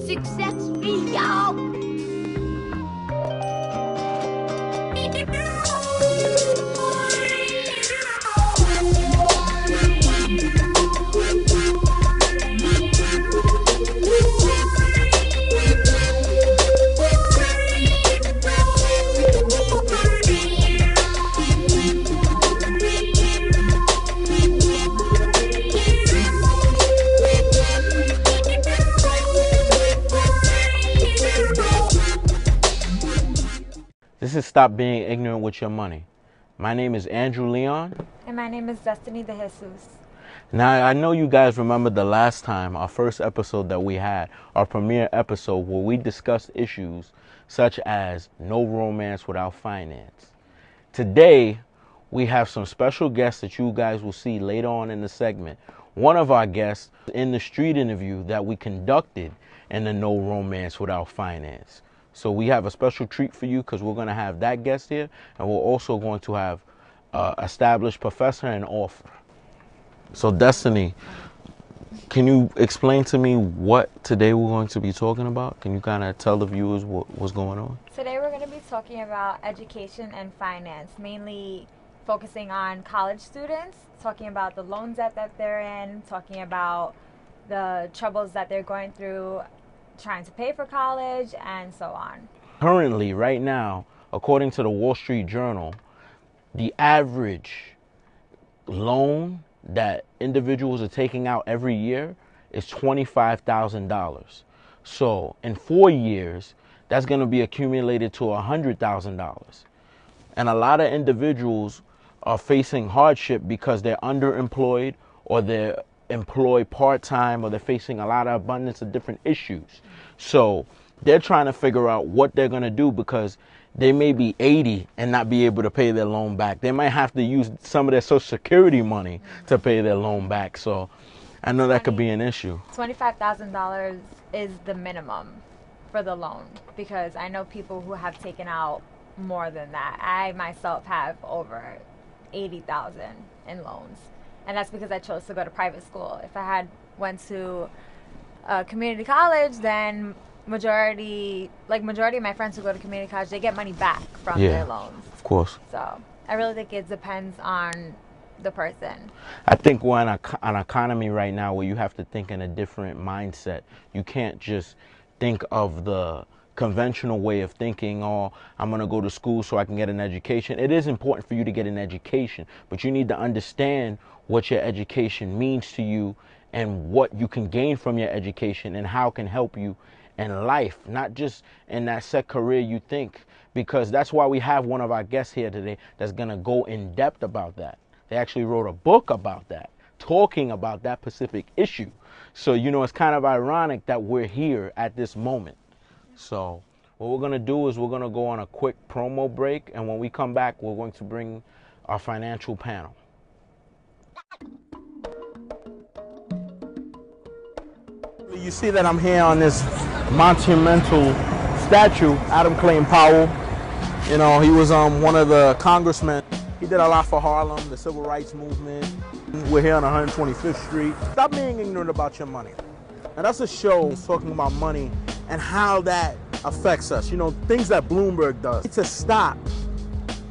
successful, y'all. This is Stop Being Ignorant with Your Money. My name is Andrew Leon. And my name is Destiny De Jesus. Now, I know you guys remember the last time, our first episode that we had, our premiere episode where we discussed issues such as no romance without finance. Today, we have some special guests that you guys will see later on in the segment. One of our guests in the street interview that we conducted in the No Romance Without Finance. So we have a special treat for you because we're going to have that guest here, and we're also going to have established professor and author. So Destiny, can you explain to me what today we're going to be talking about? Can you kind of tell the viewers what's going on? Today we're going to be talking about education and finance, mainly focusing on college students, talking about the loans that they're in, talking about the troubles that they're going through trying to pay for college, and so on. Currently, right now, according to the Wall Street Journal, the average loan that individuals are taking out every year is $25,000. So in 4 years, that's going to be accumulated to $100,000. And a lot of individuals are facing hardship because they're underemployed or they're employed part-time or they're facing a lot of abundance of different issues. So they're trying to figure out what they're going to do because they may be 80 and not be able to pay their loan back. They might have to use some of their Social Security money to pay their loan back. So I know that could be an issue. $25,000 is the minimum for the loan because I know people who have taken out more than that. I myself have over $80,000 in loans. And that's because I chose to go to private school. If I had went to a community college, then majority of my friends who go to community college, they get money back from their loans. Of course. So I really think it depends on the person. I think we're in an economy right now where you have to think in a different mindset. You can't just think of the conventional way of thinking, oh, I'm going to go to school so I can get an education. It is important for you to get an education, but you need to understand what your education means to you and what you can gain from your education and how it can help you in life, not just in that set career you think, because that's why we have one of our guests here today that's going to go in depth about that. They actually wrote a book about that, talking about that specific issue. So, it's kind of ironic that we're here at this moment. So what we're going to do is we're going to go on a quick promo break, and when we come back, we're going to bring our financial panel. You see that I'm here on this monumental statue, Adam Clayton Powell. He was one of the congressmen. He did a lot for Harlem, the civil rights movement. We're here on 125th Street. Stop being ignorant about your money. And that's a show talking about money and how that affects us. Things that Bloomberg does. To stop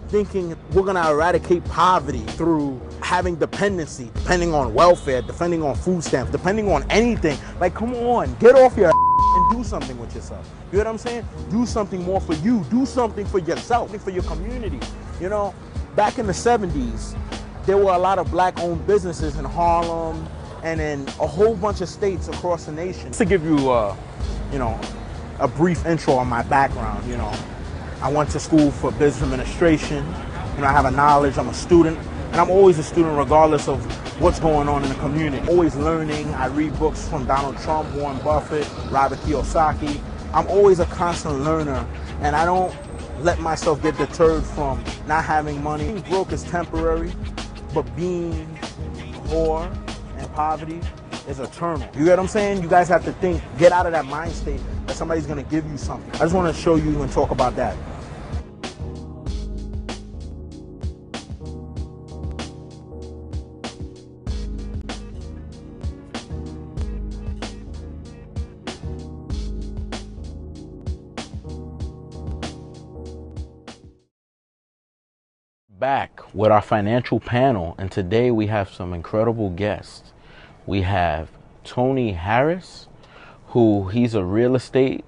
thinking we're going to eradicate poverty through having dependency, depending on welfare, depending on food stamps, depending on anything. Like, come on, get off your and do something with yourself. You know what I'm saying? Do something more for you. Do something for yourself, for your community. Back in the 70s, there were a lot of black-owned businesses in Harlem and in a whole bunch of states across the nation. To give you, a brief intro on my background, I went to school for business administration. I have a knowledge, I'm a student, and I'm always a student regardless of what's going on in the community. Always learning. I read books from Donald Trump, Warren Buffett, Robert Kiyosaki. I'm always a constant learner, and I don't let myself get deterred from not having money. Being broke is temporary, but being poor and poverty is eternal. You get what I'm saying? You guys have to think, get out of that mind state that somebody's going to give you something. I just want to show you and talk about that. Back with our financial panel, and today we have some incredible guests. We have Tony Harris, who he's a real estate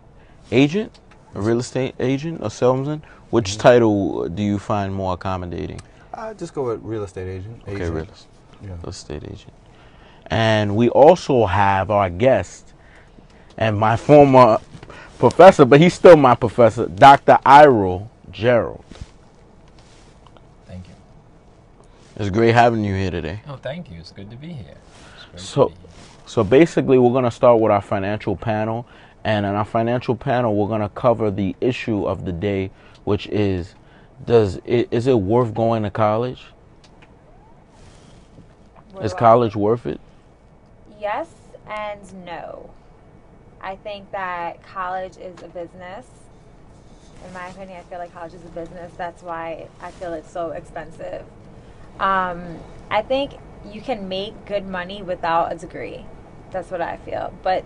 agent, a salesman. Which title do you find more accommodating? I just go with real estate agent. Okay, real Yeah. estate agent. And we also have our guest and my former professor, but he's still my professor, Dr. Iro Gerald. Thank you. It's great having you here today. Oh, thank you. It's good to be here. So basically, we're going to start with our financial panel. And in our financial panel, we're going to cover the issue of the day, which is, is it worth going to college? Is college worth it? Yes and no. I think that college is a business. In my opinion, I feel like college is a business. That's why I feel it's so expensive. I think you can make good money without a degree. That's what I feel. But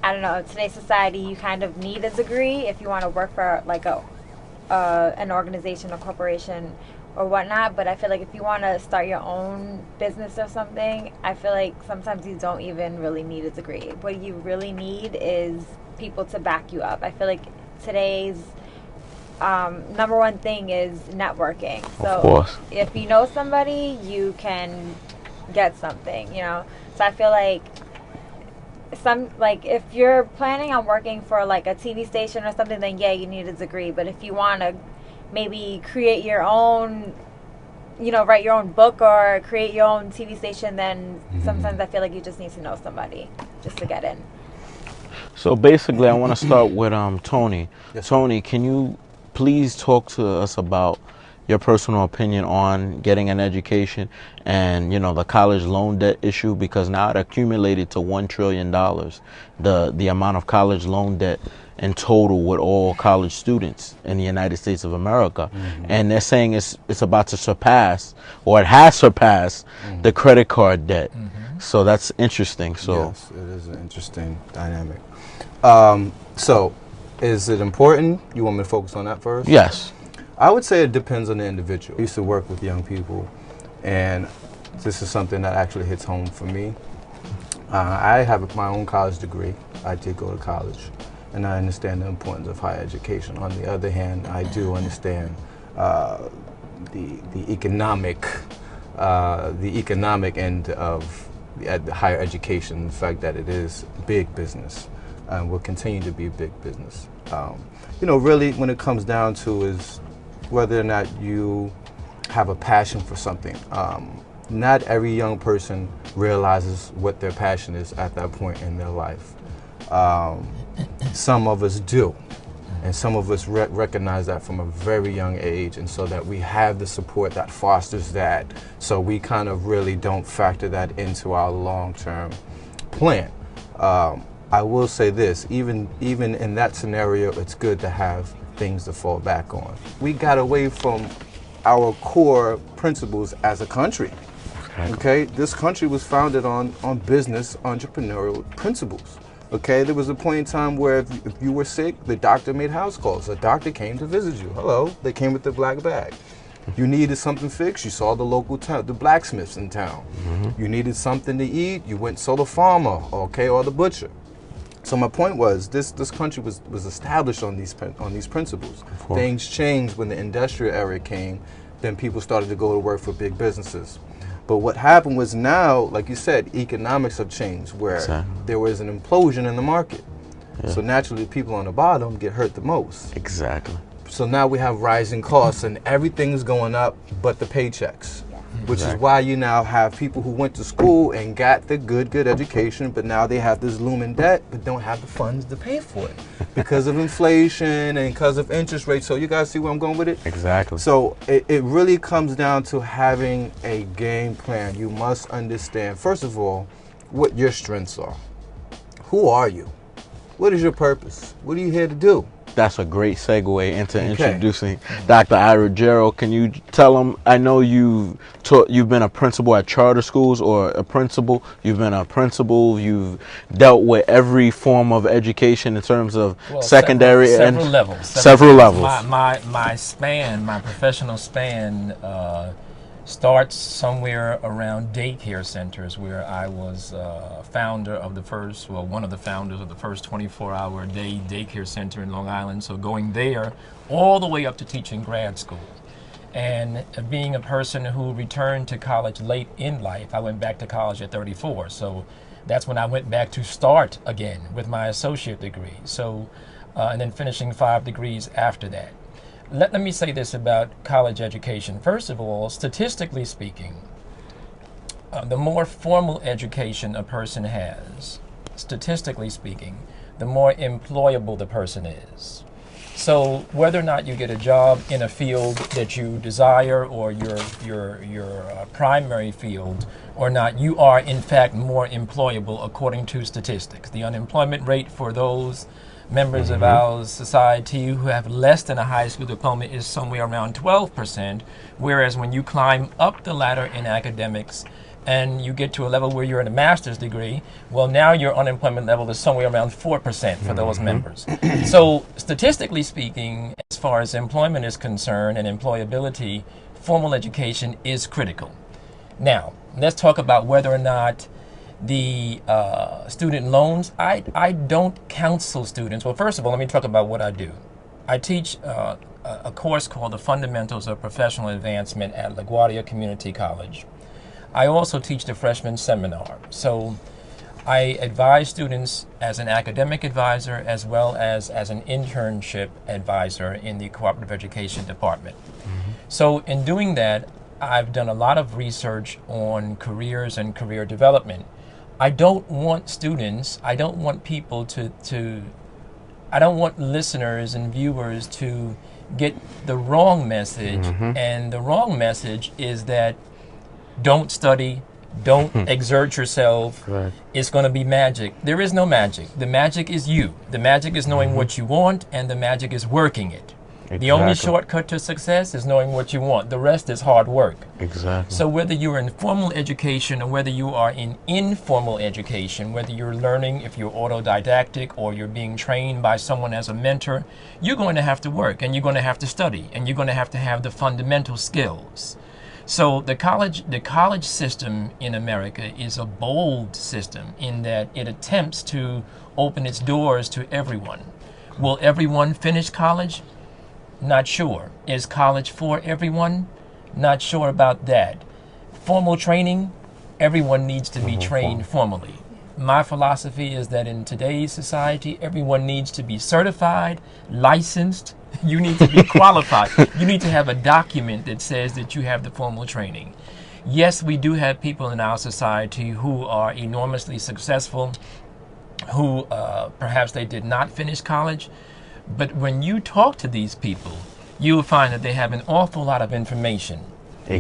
I don't know, in today's society, you kind of need a degree if you want to work for like an organization or corporation or whatnot. But I feel like if you want to start your own business or something, I feel like sometimes you don't even really need a degree. What you really need is people to back you up. I feel like today's number one thing is networking. So of course, if you know somebody, you can get something, you know. So I feel like if you're planning on working for like a TV station or something, then yeah, you need a degree. But if you want to maybe create your own, you know, write your own book or create your own TV station, then sometimes I feel like you just need to know somebody just to get in. So basically, I want to start with Tony. Yes. Tony, can you please talk to us about your personal opinion on getting an education and, you know, the college loan debt issue, because now it accumulated to $1 trillion, the amount of college loan debt in total with all college students in the United States of America. And they're saying it's about to surpass, or it has surpassed, the credit card debt. So that's interesting. So yes, it is an interesting dynamic. So is it important? You want me to focus on that first? yes. I would say it depends on the individual. I used to work with young people, and this is something that actually hits home for me. I have my own college degree. I did go to college, and I understand the importance of higher education. On the other hand, I do understand the economic end of the higher education, the fact that it is big business and will continue to be big business. You know, really, when it comes down to is whether or not you have a passion for something. Not every young person realizes what their passion is at that point in their life. Some of us do, and some of us recognize that from a very young age, and so that we have the support that fosters that, so we kind of really don't factor that into our long-term plan. I will say this, even in that scenario, it's good to have things to fall back on. We got away from our core principles as a country. Okay, this country was founded on business, entrepreneurial principles. Okay, there was a point in time where if you were sick, the doctor made house calls. A doctor came to visit you. Hello, they came with the black bag. You needed something fixed, you saw the local the blacksmiths in town. You needed something to eat, you went saw the farmer, okay, or the butcher. So my point was, this country was established on these principles. Things changed when the industrial era came. Then people started to go to work for big businesses. But what happened was now, like you said, economics have changed, where there was an implosion in the market. So naturally, people on the bottom get hurt the most. Exactly. So now we have rising costs, and everything's going up but the paychecks. Which is why you now have people who went to school and got the good education, but now they have this looming debt, but don't have the funds to pay for it because of inflation and because of interest rates. So you guys see where I'm going with it? Exactly. So it really comes down to having a game plan. You must understand, first of all, what your strengths are. Who are you? What is your purpose? What are you here to do? that's a great segue into introducing Dr. Ira Gerald. Can you tell him, I know you've been a principal at charter schools, or a principal, you've been a principal, you've dealt with every form of education in terms of secondary several and levels. Several levels. My professional span starts somewhere around daycare centers, where I was founder of the first, well, one of the founders of the first 24-hour day daycare center in Long Island. So going there all the way up to teaching grad school. And being a person who returned to college late in life, I went back to college at 34. So that's when I went back to start again with my associate degree. So, and then finishing 5 degrees after that. Let me say this about college education. First of all, statistically speaking, the more formal education a person has, statistically speaking, the more employable the person is. So whether or not you get a job in a field that you desire, or your primary field or not, you are in fact more employable according to statistics. The unemployment rate for those members of our society who have less than a high school diploma is somewhere around 12%, whereas when you climb up the ladder in academics and you get to a level where you're in a master's degree, well, now your unemployment level is somewhere around 4% for those members. So statistically speaking, as far as employment is concerned and employability, formal education is critical. Now, let's talk about whether or not the student loans. I don't counsel students. Well, first of all, let me talk about what I do. I teach a course called the Fundamentals of Professional Advancement at LaGuardia Community College. I also teach the freshman seminar. So I advise students as an academic advisor as well as an internship advisor in the cooperative education department. So in doing that, I've done a lot of research on careers and career development. I don't want students, I don't want people I don't want listeners and viewers to get the wrong message. And the wrong message is that don't study, don't exert yourself. It's going to be magic. There is no magic. The magic is you. The magic is knowing what you want, and the magic is working it. The only shortcut to success is knowing what you want. The rest is hard work. So whether you're in formal education or whether you are in informal education, whether you're learning, if you're autodidactic or you're being trained by someone as a mentor, you're going to have to work, and you're going to have to study, and you're going to have the fundamental skills. So the college system in America is a bold system in that it attempts to open its doors to everyone. Will everyone finish college? Not sure. Is college for everyone? Not sure about that. Formal training, everyone needs to be trained formally. My philosophy is that in today's society, everyone needs to be certified, licensed. You need to be qualified. You need to have a document that says that you have the formal training. Yes, we do have people in our society who are enormously successful, who perhaps they did not finish college. But when you talk to these people, you will find that they have an awful lot of information.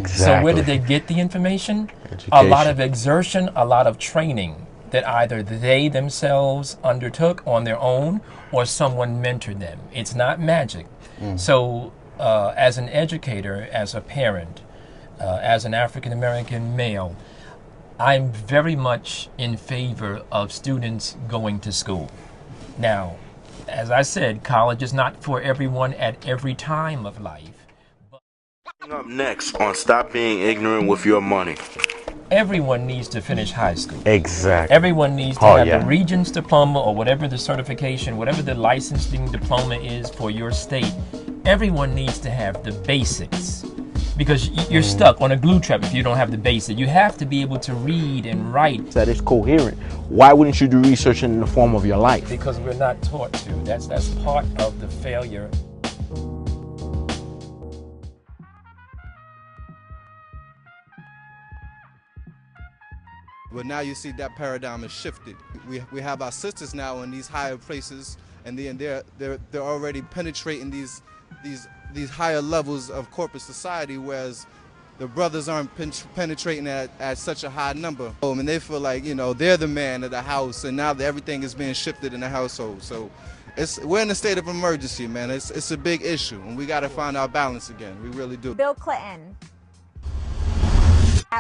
So where did they get the information? A lot of exertion, a lot of training that either they themselves undertook on their own or someone mentored them. It's not magic. So as an educator, as a parent, as an African-American male, I'm very much in favor of students going to school. Now, as I said, college is not for everyone at every time of life. Up next on Stop Being Ignorant with Your Money. Everyone needs to finish high school. Everyone needs to have the Regents diploma or whatever the certification, whatever the licensing diploma is for your state. Everyone needs to have the basics. Because you're stuck on a glue trap if you don't have the basics. You have to be able to read and write. That is coherent. Why wouldn't you do research in the form of your life? Because we're not taught to. That's part of the failure. But now you see that paradigm has shifted. We have our sisters now in these higher places, and they're already penetrating these higher levels of corporate society, whereas the brothers aren't penetrating at such a high number. And they feel like, they're the man of the house, and now that everything is being shifted in the household. So we're in a state of emergency, man. It's a big issue, and we got to find our balance again. We really do. Bill Clinton.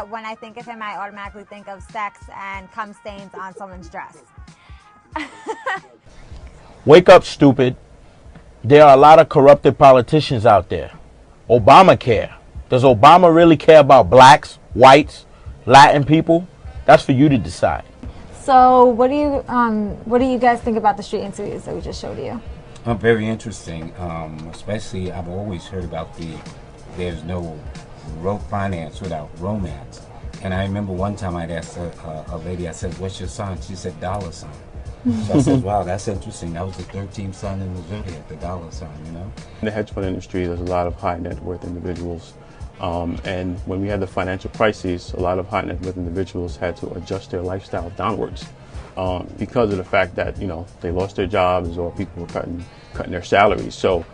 When I think of him, I automatically think of sex and cum stains on someone's dress. Wake up, stupid. There are a lot of corrupted politicians out there. Obamacare. Does Obama really care about blacks, whites, Latin people? That's for you to decide. So what do you guys think about the street interviews that we just showed you? Very interesting. Especially, I've always heard about there's no finance without romance. And I remember one time I'd asked a lady, I said, "What's your sign?" She said, "$." So I said, "Wow, that's interesting. That was the 13th sign in the zodiac, the $." You know. In the hedge fund industry, there's a lot of high net worth individuals. And when we had the financial crises, a lot of high net worth individuals had to adjust their lifestyle downwards because of the fact that, they lost their jobs or people were cutting their salaries. So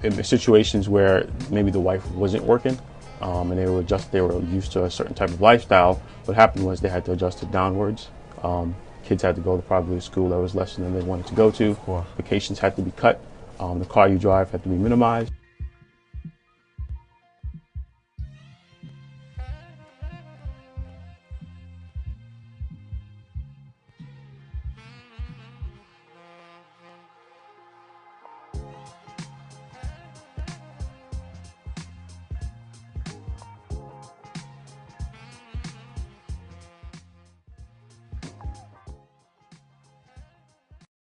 in situations where maybe the wife wasn't working and they were used to a certain type of lifestyle, what happened was they had to adjust it downwards. Kids had to go to probably a school that was less than they wanted to go to. Vacations had to be cut. The car you drive had to be minimized.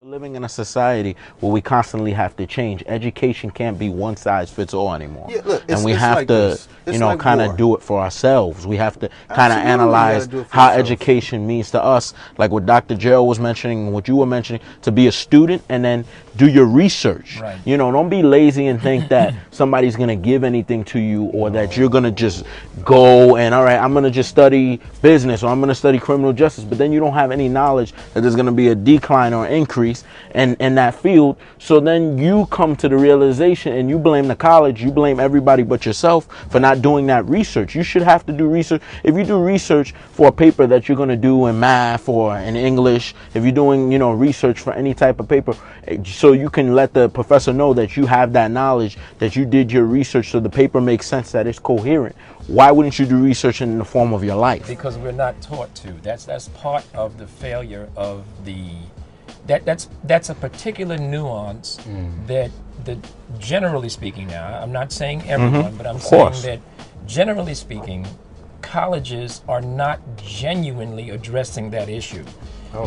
Living in a society where we constantly have to change. Education can't be one size fits all anymore. Yeah, look, and we it's have like to, this. It's like kind of war. do it for ourselves. We have to kind of Absolutely, you analyze gotta do it for how yourself. education means to us, like what Dr. Gerald was mentioning, what you were mentioning, to be a student and then do your research. Right. Don't be lazy and think that somebody's going to give anything to you or that you're going to just go and, all right, I'm going to just study business or I'm going to study criminal justice, but then you don't have any knowledge that there's going to be a decline or increase in that field. So then you come to the realization and you blame the college, you blame everybody but yourself for not doing that research. You should have to do research. If you do research for a paper that you're going to do in math or in English, if you're doing, research for any type of paper, so you can let the professor know that you have that knowledge, that you did your research so the paper makes sense, that it's coherent. Why wouldn't you do research in the form of your life? Because we're not taught to. That's part of the failure of that's a particular nuance that generally speaking, now I'm not saying everyone, but I'm saying that generally speaking, colleges are not genuinely addressing that issue.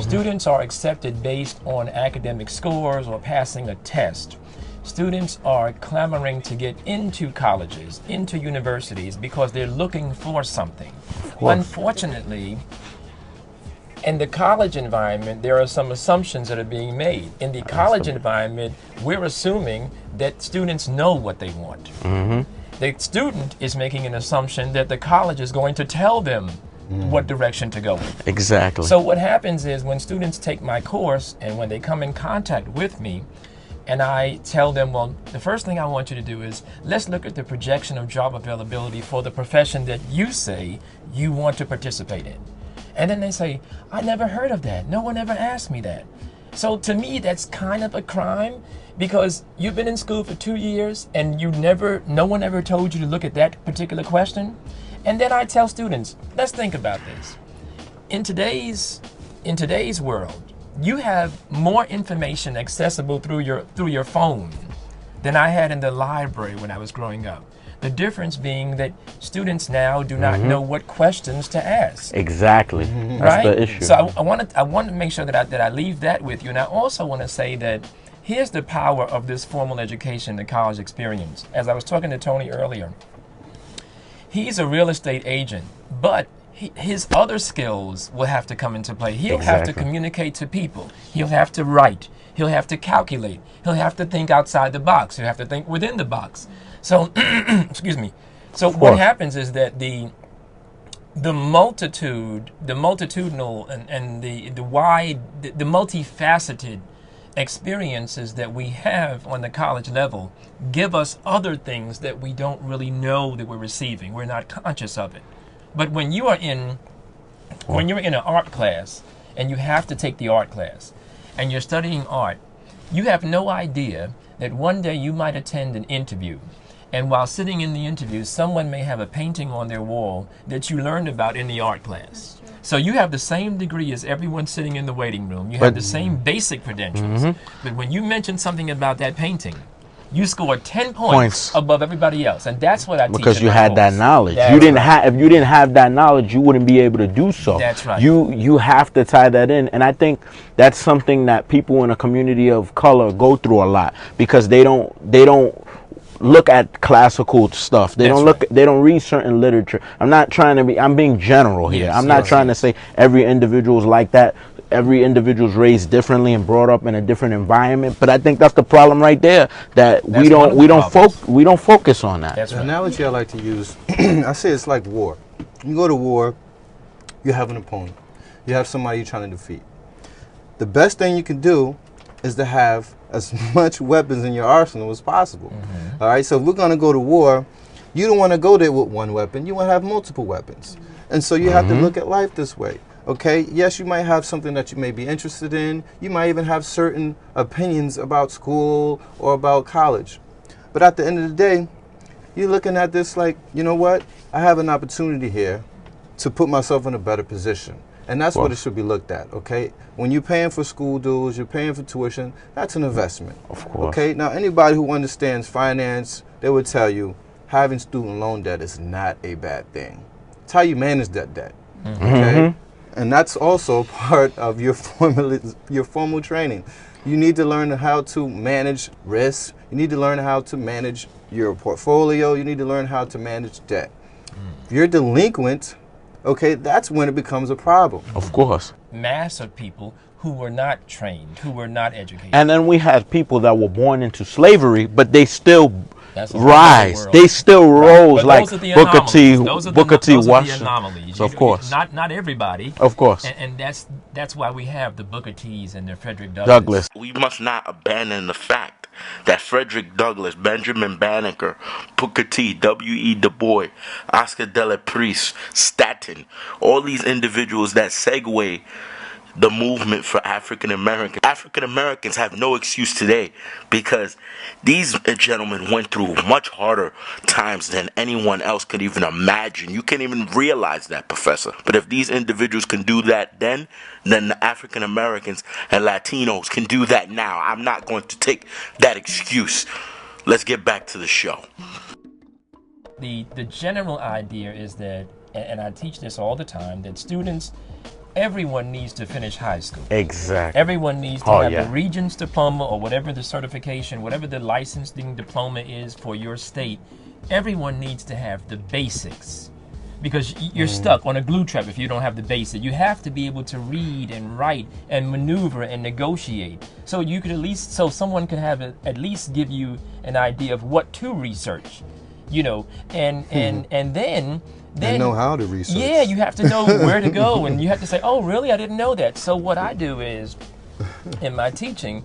Students are accepted based on academic scores or passing a test. Students are clamoring to get into colleges, into universities, because they're looking for something. Unfortunately, in the college environment, there are some assumptions that are being made. In the college environment, we're assuming that students know what they want. The student is making an assumption that the college is going to tell them what direction to go in. Exactly. So what happens is when students take my course and when they come in contact with me, and I tell them, well, the first thing I want you to do is let's look at the projection of job availability for the profession that you say you want to participate in. And then they say, I never heard of that. No one ever asked me that. So to me, that's kind of a crime, because you've been in school for 2 years and no one ever told you to look at that particular question. And then I tell students, let's think about this. In today's world, you have more information accessible through your phone than I had in the library when I was growing up. The difference being that students now do not know what questions to ask. Exactly. That's Right? the issue. So I want to make sure that I leave that with you. And I also want to say that here's the power of this formal education, the college experience. As I was talking to Tony earlier, he's a real estate agent, but his other skills will have to come into play. He'll have to communicate to people. He'll have to write. He'll have to calculate. He'll have to think outside the box. He'll have to think within the box. So, excuse me. So what happens is that the multitudinal and the wide, the multifaceted experiences that we have on the college level give us other things that we don't really know that we're receiving. We're not conscious of it. But when you're in an art class and you have to take the art class and you're studying art, You have no idea that one day you might attend an interview, and while sitting in the interview, someone may have a painting on their wall that you learned about in the art class. So you have the same degree as everyone sitting in the waiting room. You have the same basic credentials. But when you mention something about that painting, you scored 10 points above everybody else, and that's what I teach. Because in you my had that course. knowledge. That's You didn't right. have. If you didn't have that knowledge, you wouldn't be able to do so. That's right. You have to tie that in, and I think that's something that people in a community of color go through a lot, because they don't look at classical stuff. They That's don't look. They don't read certain literature. I'm not trying to be. I'm being general here. Yes, I'm not yes, trying to say every individual is like that. Every individual is raised differently and brought up in a different environment. But I think that's the problem right there. That That's one of the problems. we don't focus on that. That's The right. analogy I like to use, I say it's like war. You go to war, you have an opponent. You have somebody you're trying to defeat. The best thing you can do is to have as much weapons in your arsenal as possible. All right, so if we're going to go to war, you don't want to go there with one weapon. You want to have multiple weapons. And so you have to look at life this way. Okay, yes, you might have something that you may be interested in. You might even have certain opinions about school or about college. But at the end of the day, you're looking at this like, you know what? I have an opportunity here to put myself in a better position. And that's what it should be looked at, okay? When you're paying for school dues, you're paying for tuition, that's an investment. Of course. Okay, now anybody who understands finance, they would tell you having student loan debt is not a bad thing. It's how you manage that debt, okay? And that's also part of your formal training. You need to learn how to manage risk. You need to learn how to manage your portfolio. You need to learn how to manage debt. If you're delinquent, okay, that's when it becomes a problem. Of course. Mass of people who were not trained, who were not educated. And then we had people that were born into slavery, but they still That's a whole rise. other world. They still rose But like those are the Booker T. anomalies. Those are Booker T. those are the Washington. anomalies. Of course. Not everybody. Of course. And that's why we have the Booker T's and the Frederick Douglass. We must not abandon the fact that Frederick Douglass, Benjamin Banneker, Booker T, W.E. Du Bois, Oscar de la Prise, Stanton, all these individuals that segue the movement for African Americans. African Americans have no excuse today because these gentlemen went through much harder times than anyone else could even imagine. You can't even realize that, Professor. But if these individuals can do that then the African Americans and Latinos can do that now. I'm not going to take that excuse. Let's get back to the show. The general idea is that, and I teach this all the time, that students, everyone needs to finish high school. Exactly. Everyone needs to have the Regents diploma or whatever the certification, whatever the licensing diploma is for your state. Everyone needs to have the basics, because you're stuck on a glue trap if you don't have the basics. You have to be able to read and write and maneuver and negotiate. So you could so someone could have at least give you an idea of what to research, you know, and then know how to research. Yeah, you have to know where to go, and you have to say, oh, really? I didn't know that. So what I do is, in my teaching,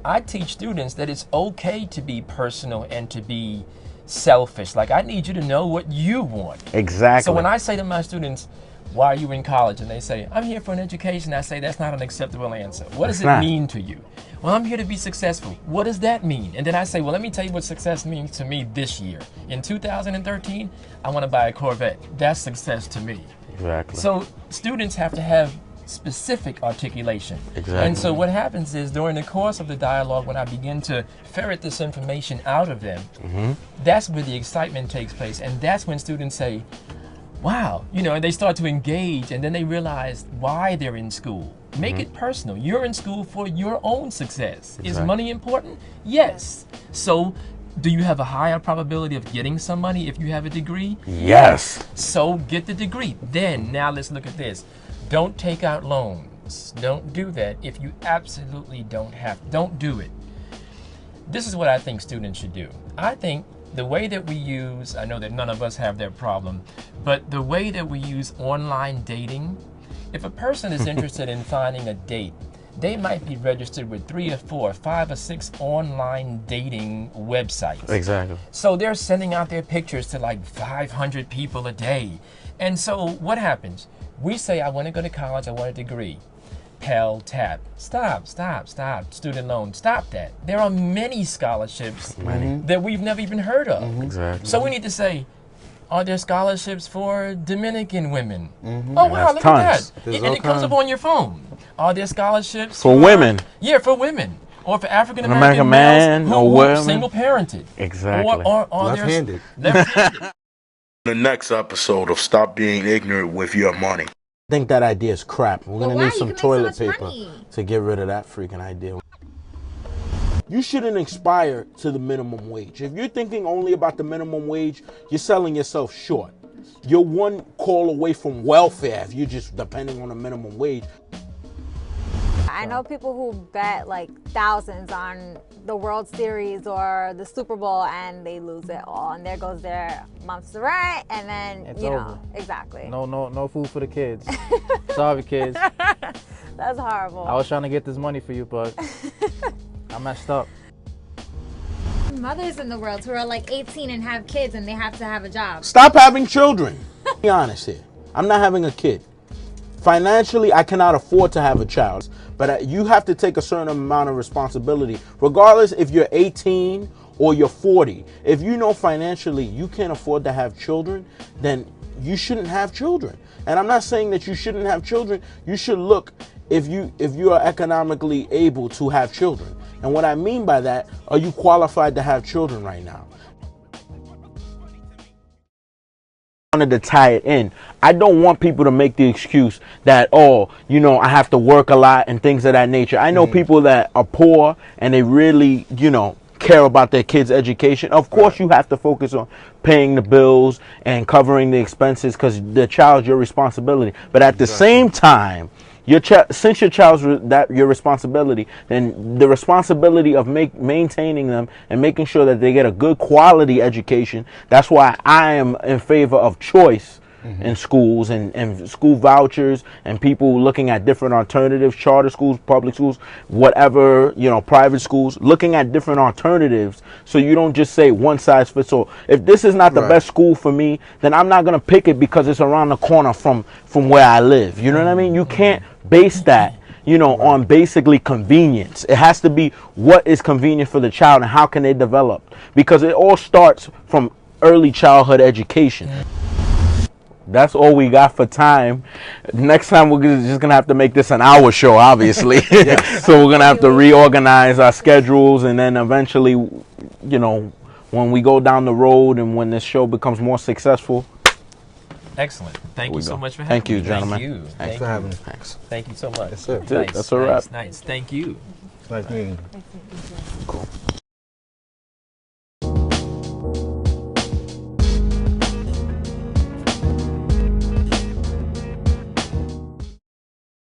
I teach students that it's okay to be personal and to be selfish. Like, I need you to know what you want. Exactly. So when I say to my students, why are you in college? And they say, I'm here for an education. I say, that's not an acceptable answer. What does it mean to you? Well, I'm here to be successful. What does that mean? And then I say, well, let me tell you what success means to me this year. In 2013, I want to buy a Corvette. That's success to me. Exactly. So students have to have specific articulation. Exactly. And so what happens is, during the course of the dialogue, when I begin to ferret this information out of them, that's where the excitement takes place. And that's when students say, wow, you know, and they start to engage, and then they realize why they're in school. Make it personal. You're in school for your own success. Is money important? Yes. So do you have a higher probability of getting some money if you have a degree? Yes. So get the degree. Then, now let's look at this. Don't take out loans. Don't do that if you absolutely don't have. Don't do it. This is what I think students should do. I think the way that we use, I know that none of us have that problem, but the way that we use online dating, if a person is interested in finding a date, they might be registered with 3 or 4, 5 or 6 online dating websites. Exactly. So they're sending out their pictures to like 500 people a day. And so what happens? We say, I want to go to college, I want a degree. Pell Tap. Stop. Student loan. Stop that. There are many scholarships that we've never even heard of. Exactly. So we need to say, are there scholarships for Dominican women? Mm-hmm. Oh, wow, look tons. at that. And it comes up on your phone. Are there scholarships For women. Yeah, for women. Or for African American American man males or who are women. single parented. Exactly. Or are Left-handed. Left-handed. The next episode of Stop Being Ignorant with Your Money. I think that idea is crap. We're But gonna why? need You some can make so toilet much paper money. to get rid of that freaking idea. You shouldn't aspire to the minimum wage. If you're thinking only about the minimum wage, you're selling yourself short. You're one call away from welfare if you're just depending on the minimum wage. I know people who bet like thousands on the World Series or the Super Bowl and they lose it all, and there goes their month's rent, and then It's you over. know exactly. No food for the kids. Sorry, kids. That's horrible. I was trying to get this money for you, but I messed up. Mothers in the world who are like 18 and have kids and they have to have a job. Stop having children. Be honest here. I'm not having a kid. Financially, I cannot afford to have a child, but you have to take a certain amount of responsibility, regardless if you're 18 or you're 40. If you know financially you can't afford to have children, then you shouldn't have children. And I'm not saying that you shouldn't have children. You should look if you are economically able to have children. And what I mean by that, are you qualified to have children right now? Wanted to tie it in. I don't want people to make the excuse that, oh, you know, I have to work a lot and things of that nature. I know people that are poor and they really, you know, care about their kids' education. Of course, you have to focus on paying the bills and covering the expenses because the child's your responsibility. But at the same time, since your child's your responsibility, then the responsibility of maintaining them and making sure that they get a good quality education. That's why I am in favor of choice in schools and school vouchers and people looking at different alternatives, charter schools, public schools, whatever, you know, private schools, looking at different alternatives so you don't just say one size fits all. If this is not the best school for me, then I'm not going to pick it because it's around the corner from where I live. You know what I mean? You can't base that, you know, on basically convenience. It has to be what is convenient for the child and how can they develop, because it all starts from early childhood education. That's all we got for time. Next time we're just gonna have to make this an hour show, obviously. So we're gonna have to reorganize our schedules, and then eventually, you know, when we go down the road and when this show becomes more successful. Excellent. Thank you so much for having Thank you, me. gentlemen. Thank you. Thanks for having me. Thanks. Thank you so much. Yes, sir. That's a wrap. Nice. Thank you. Nice meeting you. Nice to meet you.